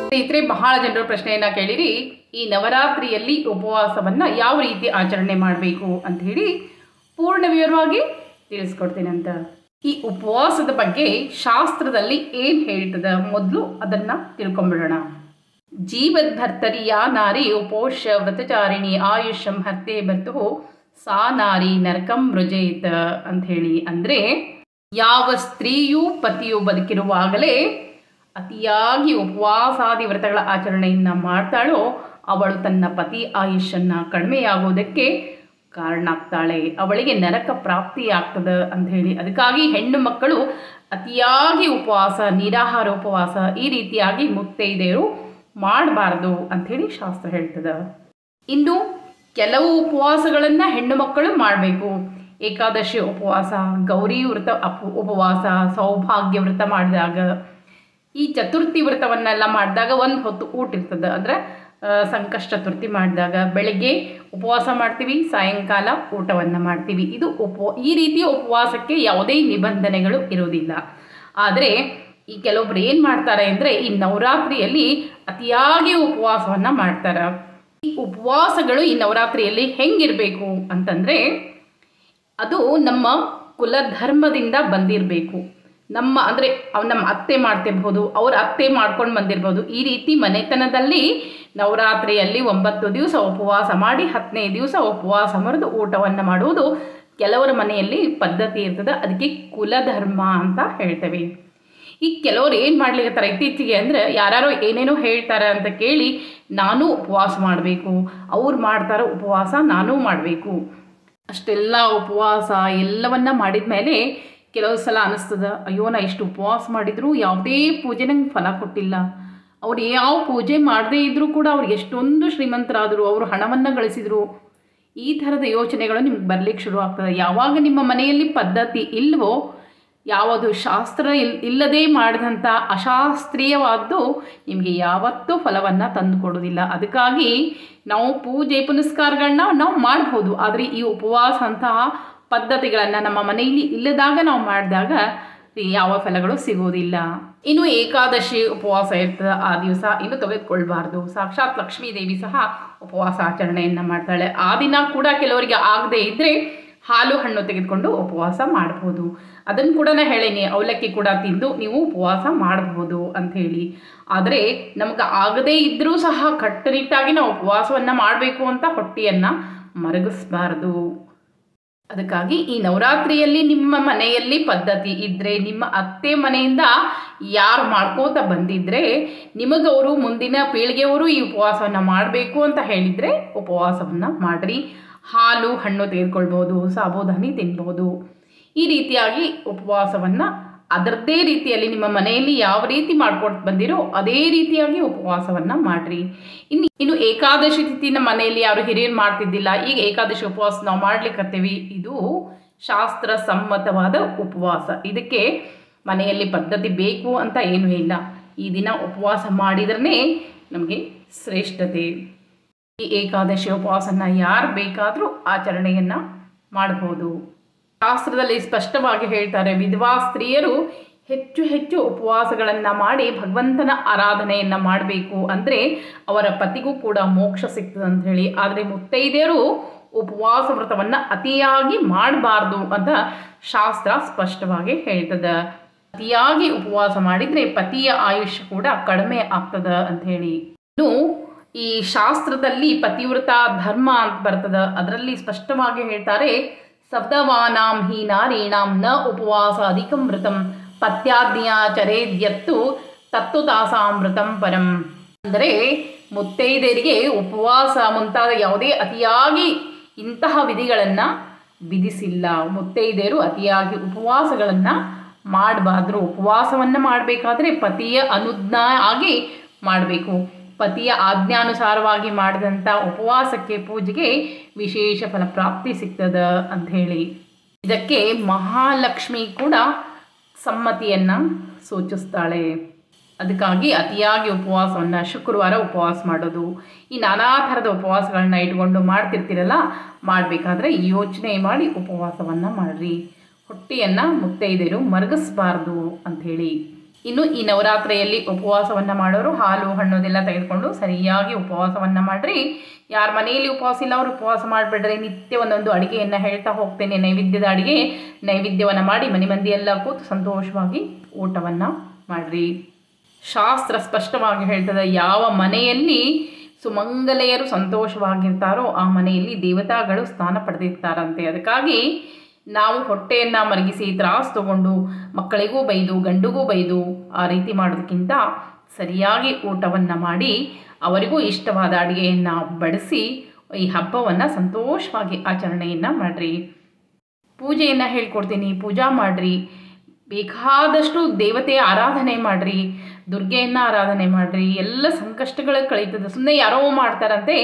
ಸ್ನೇಹಿತರೆ, ಬಹಳ ಜನರು ಪ್ರಶ್ನೆಯನ್ನು ಕೇಳಿರಿ, ಈ ನವರಾತ್ರಿಯಲ್ಲಿ ಉಪವಾಸವನ್ನು ಯಾವ ರೀತಿ ಆಚರಣೆ ಮಾಡಬೇಕು ಅಂತ ಹೇಳಿ ಪೂರ್ಣ ವಿವರವಾಗಿ ತಿಳಿಸ್ಕೊಡ್ತೀನಿ ಅಂತ. ಈ ಉಪವಾಸದ ಬಗ್ಗೆ ಶಾಸ್ತ್ರದಲ್ಲಿ ಏನು ಹೇಳ್ತದ ಮೊದಲು ಅದನ್ನು ತಿಳ್ಕೊಂಬಿಡೋಣ. ಜೀವದ್ಭರ್ತರಿ ಯಾ ನಾರಿ ಉಪೋಷ ವ್ರತಚಾರಿಣಿ ಆಯುಷ್ಯಂ ಹರ್ತೆ ಭರ್ತು ಸಾ ನಾರಿ ನರಕಂ ಮೃಜೇತ ಅಂತ ಹೇಳಿ. ಅಂದರೆ ಯಾವ ಸ್ತ್ರೀಯು ಪತಿಯು ಬದುಕಿರುವಾಗಲೇ ಅತಿಯಾಗಿ ಉಪವಾಸಾದಿ ವ್ರತಗಳ ಆಚರಣೆಯನ್ನು ಮಾಡ್ತಾಳೋ ಅವಳು ತನ್ನ ಪತಿ ಆಯುಷ್ಯನ್ನು ಕಡಿಮೆಯಾಗುವುದಕ್ಕೆ ಕಾರಣ ಆಗ್ತಾಳೆ, ಅವಳಿಗೆ ನರಕ ಪ್ರಾಪ್ತಿಯಾಗ್ತದೆ ಅಂತ ಹೇಳಿ. ಅದಕ್ಕಾಗಿ ಹೆಣ್ಣು ಮಕ್ಕಳು ಅತಿಯಾಗಿ ಉಪವಾಸ, ನಿರಾಹಾರ ಉಪವಾಸ ಈ ರೀತಿಯಾಗಿ ಮುತ್ತೈದೆಯರು ಮಾಡಬಾರ್ದು ಅಂಥೇಳಿ ಶಾಸ್ತ್ರ ಹೇಳ್ತದೆ. ಇನ್ನು ಕೆಲವು ಉಪವಾಸಗಳನ್ನು ಹೆಣ್ಣು ಮಕ್ಕಳು ಮಾಡಬೇಕು. ಏಕಾದಶಿ ಉಪವಾಸ, ಗೌರಿ ವ್ರತ ಉಪವಾಸ, ಸೌಭಾಗ್ಯ ವ್ರತ ಮಾಡಿದಾಗ, ಈ ಚತುರ್ಥಿ ವ್ರತವನ್ನೆಲ್ಲ ಮಾಡಿದಾಗ ಒಂದು ಹೊತ್ತು ಊಟ ಇರ್ತದೆ. ಅಂದರೆ ಸಂಕಷ್ಟ ಚತುರ್ಥಿ ಮಾಡಿದಾಗ ಬೆಳಗ್ಗೆ ಉಪವಾಸ ಮಾಡ್ತೀವಿ, ಸಾಯಂಕಾಲ ಊಟವನ್ನು ಮಾಡ್ತೀವಿ. ಇದು ಈ ರೀತಿಯ ಉಪವಾಸಕ್ಕೆ ಯಾವುದೇ ನಿಬಂಧನೆಗಳು ಇರೋದಿಲ್ಲ. ಆದರೆ ಈ ಕೆಲವೊಬ್ರು ಏನು ಮಾಡ್ತಾರೆ ಅಂದರೆ ಈ ನವರಾತ್ರಿಯಲ್ಲಿ ಅತಿಯಾಗಿ ಉಪವಾಸವನ್ನು ಮಾಡ್ತಾರೆ. ಈ ಉಪವಾಸಗಳು ಈ ನವರಾತ್ರಿಯಲ್ಲಿ ಹೆಂಗಿರಬೇಕು ಅಂತಂದರೆ ಅದು ನಮ್ಮ ಕುಲಧರ್ಮದಿಂದ ಬಂದಿರಬೇಕು. ನಮ್ಮ ಅತ್ತೆ ಮಾಡ್ತಿರ್ಬೋದು, ಅವ್ರ ಅತ್ತೆ ಮಾಡ್ಕೊಂಡು ಬಂದಿರ್ಬೋದು. ಈ ರೀತಿ ಮನೆತನದಲ್ಲಿ ನವರಾತ್ರಿಯಲ್ಲಿ 9 ದಿವಸ ಉಪವಾಸ ಮಾಡಿ 10ನೇ ದಿವಸ ಉಪವಾಸ ಮರೆದು ಊಟವನ್ನು ಮಾಡುವುದು ಕೆಲವರ ಮನೆಯಲ್ಲಿ ಪದ್ಧತಿ ಇರ್ತದೆ. ಅದಕ್ಕೆ ಕುಲಧರ್ಮ ಅಂತ ಹೇಳ್ತೇವೆ. ಈಗ ಕೆಲವರು ಏನು ಮಾಡ್ಲಿಕ್ಕೆ ಇತ್ತೀಚೆಗೆ ಅಂದರೆ ಯಾರ್ಯಾರೋ ಏನೇನೋ ಹೇಳ್ತಾರೆ ಅಂತ ಕೇಳಿ ನಾನು ಉಪವಾಸ ಮಾಡಬೇಕು, ಅವ್ರು ಮಾಡ್ತಾರೋ ಉಪವಾಸ ನಾನೂ ಮಾಡಬೇಕು. ಅಷ್ಟೆಲ್ಲ ಉಪವಾಸ ಎಲ್ಲವನ್ನ ಮಾಡಿದ ಮೇಲೆ ಕೆಲವು ಸಲ ಅನ್ನಿಸ್ತದೆ, ಅಯ್ಯೋ ನಾ ಇಷ್ಟು ಉಪವಾಸ ಮಾಡಿದರೂ ಯಾವುದೇ ಪೂಜೆ ನಂಗೆ ಫಲ ಕೊಟ್ಟಿಲ್ಲ. ಅವ್ರು ಯಾವ ಪೂಜೆ ಮಾಡದೇ ಇದ್ದರೂ ಕೂಡ ಅವ್ರು ಎಷ್ಟೊಂದು ಶ್ರೀಮಂತರಾದರು, ಅವರು ಹಣವನ್ನು ಗಳಿಸಿದರು. ಈ ಥರದ ಯೋಚನೆಗಳು ನಿಮ್ಗೆ ಬರಲಿಕ್ಕೆ ಶುರು ಆಗ್ತದೆ. ಯಾವಾಗ ನಿಮ್ಮ ಮನೆಯಲ್ಲಿ ಪದ್ಧತಿ ಇಲ್ವೋ, ಯಾವುದು ಶಾಸ್ತ್ರ ಇಲ್ಲದೆ ಮಾಡಿದಂಥ ಅಶಾಸ್ತ್ರೀಯವಾದ್ದು ನಿಮಗೆ ಯಾವತ್ತೂ ಫಲವನ್ನು ತಂದು ಕೊಡೋದಿಲ್ಲ. ಅದಕ್ಕಾಗಿ ನಾವು ಪೂಜೆ ಪುನಸ್ಕಾರಗಳನ್ನ ನಾವು ಮಾಡ್ಬೋದು, ಆದರೆ ಈ ಉಪವಾಸ ಅಂತಹ ಪದ್ಧತಿಗಳನ್ನು ನಮ್ಮ ಮನೆಯಲ್ಲಿ ಇಲ್ಲದಾಗ ನಾವು ಮಾಡಿದಾಗ ಯಾವ ಫಲಗಳು ಸಿಗೋದಿಲ್ಲ. ಇನ್ನು ಏಕಾದಶಿ ಉಪವಾಸ ಇರ್ತದೆ, ಆ ದಿವಸ ಇನ್ನು ತೆಗೆದುಕೊಳ್ಬಾರ್ದು. ಸಾಕ್ಷಾತ್ ಲಕ್ಷ್ಮೀ ದೇವಿ ಸಹ ಉಪವಾಸ ಆಚರಣೆಯನ್ನು ಮಾಡ್ತಾಳೆ. ಆ ದಿನ ಕೂಡ ಕೆಲವರಿಗೆ ಆಗದೆ ಇದ್ದರೆ ಹಾಲು ಹಣ್ಣು ತೆಗೆದುಕೊಂಡು ಉಪವಾಸ ಮಾಡ್ಬೋದು. ಅದನ್ನು ಕೂಡ ನಾನು ಹೇಳೀನಿ, ಅವಲಕ್ಕಿ ಕೂಡ ತಿಂದು ನೀವು ಉಪವಾಸ ಮಾಡ್ಬೋದು ಅಂಥೇಳಿ. ಆದರೆ ನಮಗೆ ಆಗದೇ ಇದ್ದರೂ ಸಹ ಕಟ್ಟುನಿಟ್ಟಾಗಿ ನಾವು ಉಪವಾಸವನ್ನು ಮಾಡಬೇಕು ಅಂತ ಹೊಟ್ಟೆಯನ್ನು ಮರಗಿಸ್ಬಾರ್ದು. ಅದಕ್ಕಾಗಿ ಈ ನವರಾತ್ರಿಯಲ್ಲಿ ನಿಮ್ಮ ಮನೆಯಲ್ಲಿ ಪದ್ಧತಿ ಇದ್ದರೆ, ನಿಮ್ಮ ಅತ್ತೆ ಮನೆಯಿಂದ ಯಾರು ಮಾಡ್ಕೋತಾ ಬಂದಿದ್ದರೆ ನಿಮಗವರು ಮುಂದಿನ ಪೀಳಿಗೆಯವರು ಈ ಉಪವಾಸವನ್ನು ಮಾಡಬೇಕು ಅಂತ ಹೇಳಿದರೆ ಉಪವಾಸವನ್ನು ಮಾಡಿರಿ. ಹಾಲು ಹಣ್ಣು ತೆಗೆದುಕೊಳ್ಬೋದು, ಸಾಬೂದಾನಿ ತಿನ್ಬೋದು. ಈ ರೀತಿಯಾಗಿ ಉಪವಾಸವನ್ನು ಅದರದ್ದೇ ರೀತಿಯಲ್ಲಿ ನಿಮ್ಮ ಮನೆಯಲ್ಲಿ ಯಾವ ರೀತಿ ಮಾಡ್ಕೊಟ್ಟು ಬಂದಿರೋ ಅದೇ ರೀತಿಯಾಗಿ ಉಪವಾಸವನ್ನು ಮಾಡಿರಿ. ಇನ್ನು ಏಕಾದಶಿ ತಿಥಿ ನಮ್ಮ ಮನೆಯಲ್ಲಿ ಯಾರು ಹಿರಿಯರು ಮಾಡ್ತಿದ್ದಿಲ್ಲ, ಈಗ ಏಕಾದಶಿ ಉಪವಾಸ ನಾವು ಮಾಡ್ಲಿಕ್ಕತ್ತೀವಿ. ಇದು ಶಾಸ್ತ್ರ ಸಮ್ಮತವಾದ ಉಪವಾಸ. ಇದಕ್ಕೆ ಮನೆಯಲ್ಲಿ ಪದ್ಧತಿ ಬೇಕು ಅಂತ ಏನೂ ಇಲ್ಲ. ಈ ದಿನ ಉಪವಾಸ ಮಾಡಿದ್ರೇ ನಮಗೆ ಶ್ರೇಷ್ಠತೆ. ಈ ಏಕಾದಶಿ ಉಪವಾಸನ ಯಾರು ಬೇಕಾದರೂ ಆಚರಣೆಯನ್ನು ಮಾಡ್ಬೋದು. ಶಾಸ್ತ್ರದಲ್ಲಿ ಸ್ಪಷ್ಟವಾಗಿ ಹೇಳ್ತಾರೆ, ವಿಧವಾ ಸ್ತ್ರೀಯರು ಹೆಚ್ಚು ಹೆಚ್ಚು ಉಪವಾಸಗಳನ್ನು ಮಾಡಿ ಭಗವಂತನ ಆರಾಧನೆಯನ್ನು ಮಾಡಬೇಕು, ಅಂದರೆ ಅವರ ಪತಿಗೂ ಕೂಡ ಮೋಕ್ಷ ಸಿಗ್ತದೆ ಅಂತ ಹೇಳಿ. ಆದರೆ ಮುತ್ತೈದೆಯರು ಉಪವಾಸ ವ್ರತವನ್ನು ಅತಿಯಾಗಿ ಮಾಡಬಾರ್ದು ಅಂತ ಶಾಸ್ತ್ರ ಸ್ಪಷ್ಟವಾಗಿ ಹೇಳ್ತದೆ. ಅತಿಯಾಗಿ ಉಪವಾಸ ಮಾಡಿದರೆ ಪತಿಯ ಆಯುಷ್ಯ ಕೂಡ ಕಡಿಮೆ ಆಗ್ತದೆ ಅಂಥೇಳಿ. ಇನ್ನು ಈ ಶಾಸ್ತ್ರದಲ್ಲಿ ಪತಿವ್ರತ ಧರ್ಮ ಅಂತ ಬರ್ತದೆ, ಅದರಲ್ಲಿ ಸ್ಪಷ್ಟವಾಗಿ ಹೇಳ್ತಾರೆ, ಸಪ್ತವಾನಾಂ ಹಿ ನಾರೀಣಾಂ ನ ಉಪವಾಸ ಅಧಿಕಂ ವ್ರತಂ ಪತ್ಯಾಜ್ಞಾಚರೇದ್ಯತ್ತು ತತ್ತು ತಾಸಾಮೃತಂ ಪರಂ. ಅಂದರೆ ಮುತ್ತೈದೆಯರಿಗೆ ಉಪವಾಸ ಮುಂತಾದ ಯಾವುದೇ ಅತಿಯಾಗಿ ಇಂತಹ ವಿಧಿಗಳನ್ನು ವಿಧಿಸಿಲ್ಲ. ಮುತ್ತೈದೆಯರು ಅತಿಯಾಗಿ ಉಪವಾಸಗಳನ್ನು ಮಾಡಬಾರ್ದು. ಉಪವಾಸವನ್ನು ಮಾಡಬೇಕಾದ್ರೆ ಪತಿಯ ಅನುಜ್ಞಾ ಆಗಿ ಮಾಡಬೇಕು. ಪತಿಯ ಆಜ್ಞಾನುಸಾರವಾಗಿ ಮಾಡಿದಂಥ ಉಪವಾಸಕ್ಕೆ ಪೂಜೆಗೆ ವಿಶೇಷ ಫಲಪ್ರಾಪ್ತಿ ಸಿಗ್ತದೆ ಅಂಥೇಳಿ. ಇದಕ್ಕೆ ಮಹಾಲಕ್ಷ್ಮಿ ಕೂಡ ಸಮ್ಮತಿಯನ್ನು ಸೂಚಿಸ್ತಾಳೆ. ಅದಕ್ಕಾಗಿ ಅತಿಯಾಗಿ ಉಪವಾಸವನ್ನು ಶುಕ್ರವಾರ ಉಪವಾಸ ಮಾಡೋದು, ಈ ನಾನಾ ಥರದ ಉಪವಾಸಗಳನ್ನ ಇಟ್ಕೊಂಡು ಮಾಡ್ತಿರ್ತೀರಲ್ಲ, ಮಾಡಬೇಕಾದ್ರೆ ಯೋಚನೆ ಮಾಡಿ ಉಪವಾಸವನ್ನು ಮಾಡಿರಿ. ಹೊಟ್ಟೆಯನ್ನು ಮುತ್ತೈದೆಯರು ಮರಗಿಸ್ಬಾರ್ದು ಅಂಥೇಳಿ. ಇನ್ನು ಈ ನವರಾತ್ರಿಯಲ್ಲಿ ಉಪವಾಸವನ್ನು ಮಾಡೋರು ಹಾಲು ಹಣ್ಣುದೆಲ್ಲ ತೆಗೆದುಕೊಂಡು ಸರಿಯಾಗಿ ಉಪವಾಸವನ್ನು ಮಾಡಿರಿ. ಯಾರ ಮನೆಯಲ್ಲಿ ಉಪವಾಸ ಇಲ್ಲ ಅವರು ಉಪವಾಸ ಮಾಡಿಬಿಡ್ರಿ. ನಿತ್ಯ ಒಂದೊಂದು ಅಡುಗೆಯನ್ನು ಹೇಳ್ತಾ ಹೋಗ್ತೇನೆ. ನೈವೇದ್ಯದ ಅಡುಗೆ ನೈವೇದ್ಯವನ್ನು ಮಾಡಿ ಮನೆ ಮಂದಿಯೆಲ್ಲ ಕೂತು ಸಂತೋಷವಾಗಿ ಊಟವನ್ನು ಮಾಡಿರಿ. ಶಾಸ್ತ್ರ ಸ್ಪಷ್ಟವಾಗಿ ಹೇಳ್ತದೆ, ಯಾವ ಮನೆಯಲ್ಲಿ ಸುಮಂಗಲೆಯರು ಸಂತೋಷವಾಗಿರ್ತಾರೋ ಆ ಮನೆಯಲ್ಲಿ ದೇವತಾಗಳು ಸ್ಥಾನ ಪಡೆದಿರ್ತಾರಂತೆ. ಅದಕ್ಕಾಗಿ ನಾವು ಹೊಟ್ಟೆಯನ್ನು ಮಲಗಿಸಿ ತ್ರಾಸು ತಗೊಂಡು ಮಕ್ಕಳಿಗೂ ಬೈದು ಗಂಡಿಗೂ ಬೈದು ಆ ರೀತಿ ಮಾಡೋದಕ್ಕಿಂತ ಸರಿಯಾಗಿ ಊಟವನ್ನು ಮಾಡಿ ಅವರಿಗೂ ಇಷ್ಟವಾದ ಅಡುಗೆಯನ್ನು ಬಡಿಸಿ ಈ ಹಬ್ಬವನ್ನು ಸಂತೋಷವಾಗಿ ಆಚರಣೆಯನ್ನು ಮಾಡಿರಿ. ಪೂಜೆಯನ್ನು ಹೇಳ್ಕೊಡ್ತೀನಿ, ಪೂಜಾ ಮಾಡಿರಿ. ಬೇಕಾದಷ್ಟು ದೇವತೆಯ ಆರಾಧನೆ ಮಾಡಿರಿ, ದುರ್ಗೆಯನ್ನು ಆರಾಧನೆ ಮಾಡಿರಿ. ಎಲ್ಲ ಸಂಕಷ್ಟಗಳು ಕಳೀತದೆ. ಸುಮ್ಮನೆ ಯಾರೋ ಮಾಡ್ತಾರಂತೆ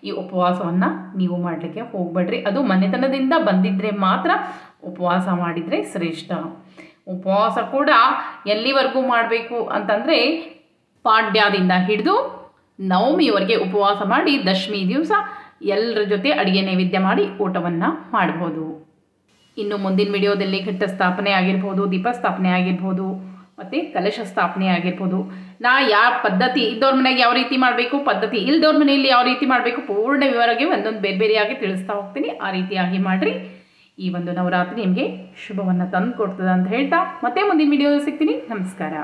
ಈ ಉಪವಾಸವನ್ನು ನೀವು ಮಾಡಲಿಕ್ಕೆ ಹೋಗಬೇಡ್ರಿ. ಅದು ಮನೆತನದಿಂದ ಬಂದಿದ್ದರೆ ಮಾತ್ರ ಉಪವಾಸ ಮಾಡಿದರೆ ಶ್ರೇಷ್ಠ. ಉಪವಾಸ ಕೂಡ ಎಲ್ಲಿವರೆಗೂ ಮಾಡಬೇಕು ಅಂತಂದರೆ ಪಾಡ್ಯದಿಂದ ಹಿಡಿದು ನವಮಿಯವರೆಗೆ ಉಪವಾಸ ಮಾಡಿ ದಶಮಿ ದಿವಸ ಎಲ್ಲರ ಜೊತೆ ಅಡುಗೆ ನೈವೇದ್ಯ ಮಾಡಿ ಊಟವನ್ನು ಮಾಡ್ಬೋದು. ಇನ್ನು ಮುಂದಿನ ವಿಡಿಯೋದಲ್ಲಿ ಘಟ್ಟ ಸ್ಥಾಪನೆ ಆಗಿರ್ಬೋದು, ದೀಪ ಸ್ಥಾಪನೆ ಆಗಿರ್ಬೋದು, ಮತ್ತು ಕಲಶ ಸ್ಥಾಪನೆ ಆಗಿರ್ಬೋದು. ಯಾವ ಪದ್ಧತಿ ಇದ್ದವ್ರ ಮನೆಗೆ ಯಾವ ರೀತಿ ಮಾಡಬೇಕು, ಪದ್ಧತಿ ಇಲ್ದವ್ರ ಮನೆಯಲ್ಲಿ ಯಾವ ರೀತಿ ಮಾಡಬೇಕು, ಪೂರ್ಣ ವಿವರವಾಗಿ ಒಂದೊಂದು ಬೇರೆ ಬೇರೆಯಾಗಿ ತಿಳಿಸ್ತಾ ಹೋಗ್ತೀನಿ. ಆ ರೀತಿಯಾಗಿ ಮಾಡಿರಿ. ಈ ಒಂದು ನವರಾತ್ರಿ ನಿಮಗೆ ಶುಭವನ್ನು ತಂದು ಕೊಡ್ತದೆ ಅಂತ ಹೇಳ್ತಾ ಮತ್ತೆ ಮುಂದಿನ ವಿಡಿಯೋದಲ್ಲಿ ಸಿಗ್ತೀನಿ. ನಮಸ್ಕಾರ.